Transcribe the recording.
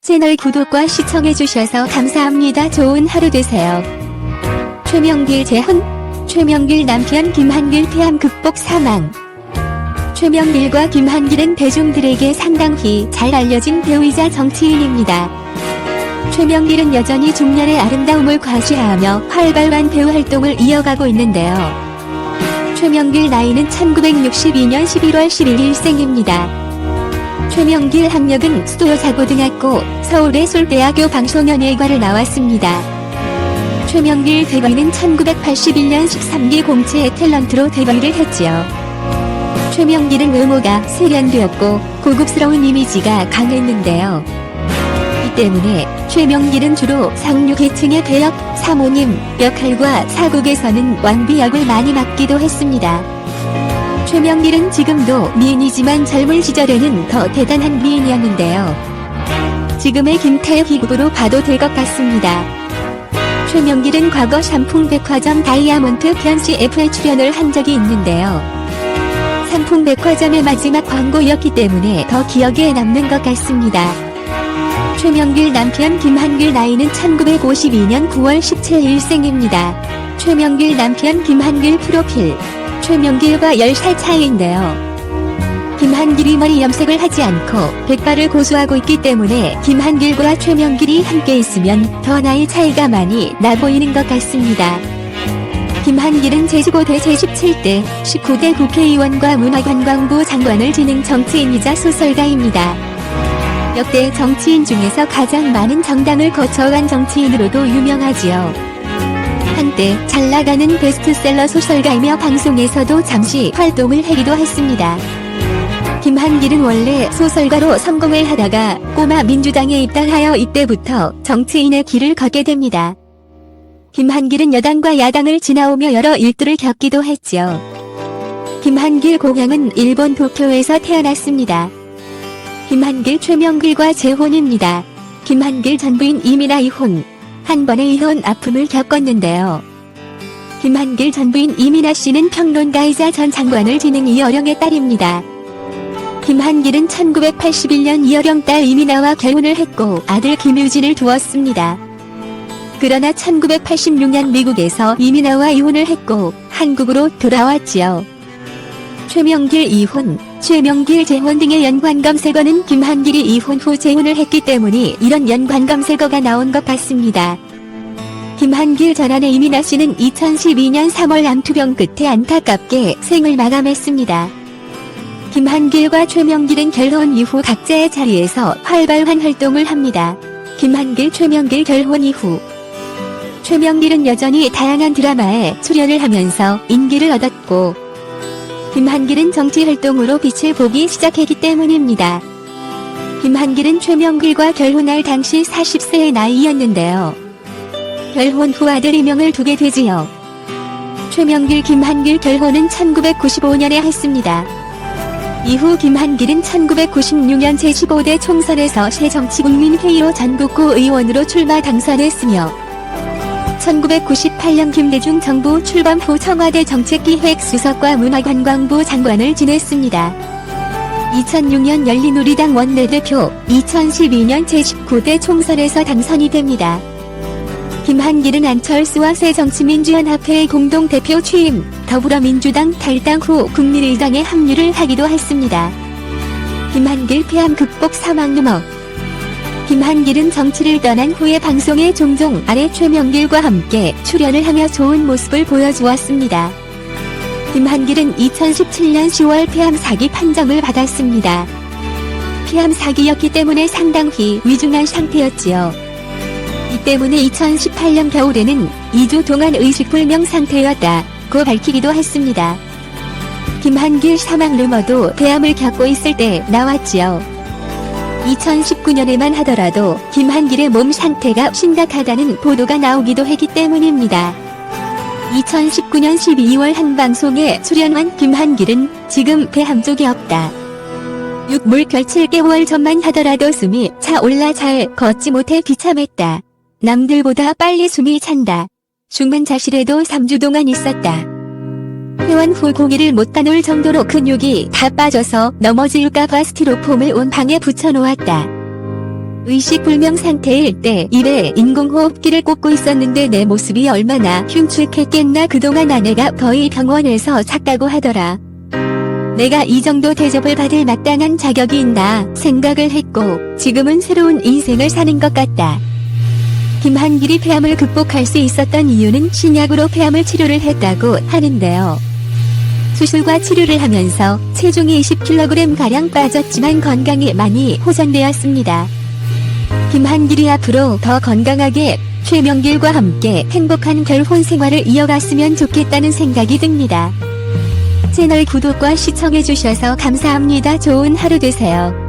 채널 구독과 시청해주셔서 감사합니다. 좋은 하루 되세요. 최명길 재혼, 최명길 남편 김한길 폐암 극복 사망. 최명길과 김한길은 대중들에게 상당히 잘 알려진 배우이자 정치인입니다. 최명길은 여전히 중년의 아름다움을 과시하며 활발한 배우 활동을 이어가고 있는데요. 최명길 나이는 1962년 11월 11일 생입니다. 최명길 학력은 수도여자고등학교, 서울의 솔대학교 방송연예과를 나왔습니다. 최명길 데뷔는 1981년 13기 공채 탤런트로 데뷔를 했지요. 최명길은 외모가 세련되었고 고급스러운 이미지가 강했는데요. 이 때문에 최명길은 주로 상류계층의 배역, 사모님 역할과 사극에서는 왕비 역을 많이 맡기도 했습니다. 최명길은 지금도 미인이지만 젊은 시절에는 더 대단한 미인이었는데요. 지금의 김태희 급으로 봐도 될 것 같습니다. 최명길은 과거 삼풍백화점 다이아몬드 편 CF에 출연을 한 적이 있는데요. 삼풍백화점의 마지막 광고였기 때문에 더 기억에 남는 것 같습니다. 최명길 남편 김한길 나이는 1952년 9월 17일 생입니다. 최명길 남편 김한길 프로필. 최명길과 10살 차이인데요. 김한길이 머리 염색을 하지 않고 백발을 고수하고 있기 때문에 김한길과 최명길이 함께 있으면 더 나이 차이가 많이 나 보이는 것 같습니다. 김한길은 제15대 제17대 19대 국회의원과 문화관광부 장관을 지낸 정치인이자 소설가입니다. 역대 정치인 중에서 가장 많은 정당을 거쳐간 정치인으로도 유명하지요. 한때 잘나가는 베스트셀러 소설가이며 방송에서도 잠시 활동을 하기도 했습니다. 김한길은 원래 소설가로 성공을 하다가 꼬마 민주당에 입당하여 이때부터 정치인의 길을 걷게 됩니다. 김한길은 여당과 야당을 지나오며 여러 일들을 겪기도 했지요. 김한길 고향은 일본 도쿄에서 태어났습니다. 김한길 최명길과 재혼입니다. 김한길 전 부인 이민아 이혼. 한 번의 이혼 아픔을 겪었는데요. 김한길 전 부인 이민아 씨는 평론가이자 전 장관을 지낸 이어령의 딸입니다. 김한길은 1981년 이어령 딸 이민아와 결혼을 했고 아들 김유진을 두었습니다. 그러나 1986년 미국에서 이민아와 이혼을 했고 한국으로 돌아왔지요. 최명길 이혼, 최명길 재혼 등의 연관 검색어는 김한길이 이혼 후 재혼을 했기 때문에 이런 연관 검색어가 나온 것 같습니다. 김한길 전 아내 이민아 씨는 2012년 3월 암투병 끝에 안타깝게 생을 마감했습니다. 김한길과 최명길은 결혼 이후 각자의 자리에서 활발한 활동을 합니다. 김한길 최명길 결혼 이후 최명길은 여전히 다양한 드라마에 출연을 하면서 인기를 얻었고 김한길은 정치활동으로 빛을 보기 시작했기 때문입니다. 김한길은 최명길과 결혼할 당시 40세의 나이였는데요. 결혼 후 아들 이명을 두게 되지요. 최명길 김한길 결혼은 1995년에 했습니다. 이후 김한길은 1996년 제15대 총선에서 새정치국민회의로 전북구 의원으로 출마 당선했으며 1998년 김대중 정부 출범 후 청와대 정책기획수석과 문화관광부 장관을 지냈습니다. 2006년 열린우리당 원내대표, 2012년 제19대 총선에서 당선이 됩니다. 김한길은 안철수와 새정치민주연합회의 공동대표 취임, 더불어민주당 탈당 후 국민의당에 합류를 하기도 했습니다. 김한길 폐암 극복 사망 루머. 김한길은 정치를 떠난 후에 방송에 종종 아내 최명길과 함께 출연을 하며 좋은 모습을 보여주었습니다. 김한길은 2017년 10월 폐암 사기 판정을 받았습니다. 폐암 사기였기 때문에 상당히 위중한 상태였지요. 이 때문에 2018년 겨울에는 2주 동안 의식불명 상태였다고 밝히기도 했습니다. 김한길 사망 루머도 폐암을 겪고 있을 때 나왔지요. 2019년에만 하더라도 김한길의 몸 상태가 심각하다는 보도가 나오기도 했기 때문입니다. 2019년 12월 한 방송에 출연한 김한길은 지금 폐암 쪽이 없다. 육물결 7개월 전만 하더라도 숨이 차올라 잘 걷지 못해 비참했다. 남들보다 빨리 숨이 찬다. 중환자실에도 3주 동안 있었다. 퇴원 후 고기를 못 따놓을 정도로 근육이 다 빠져서 넘어질까봐 스티로폼을 온 방에 붙여놓았다. 의식불명 상태일 때 입에 인공호흡기를 꽂고 있었는데 내 모습이 얼마나 흉측했겠나. 그동안 아내가 거의 병원에서 잤다고 하더라. 내가 이 정도 대접을 받을 마땅한 자격이 있나 생각을 했고 지금은 새로운 인생을 사는 것 같다. 김한길이 폐암을 극복할 수 있었던 이유는 신약으로 폐암을 치료를 했다고 하는데요. 수술과 치료를 하면서 체중이 20kg가량 빠졌지만 건강이 많이 호전되었습니다. 김한길이 앞으로 더 건강하게 최명길과 함께 행복한 결혼 생활을 이어갔으면 좋겠다는 생각이 듭니다. 채널 구독과 시청해주셔서 감사합니다. 좋은 하루 되세요.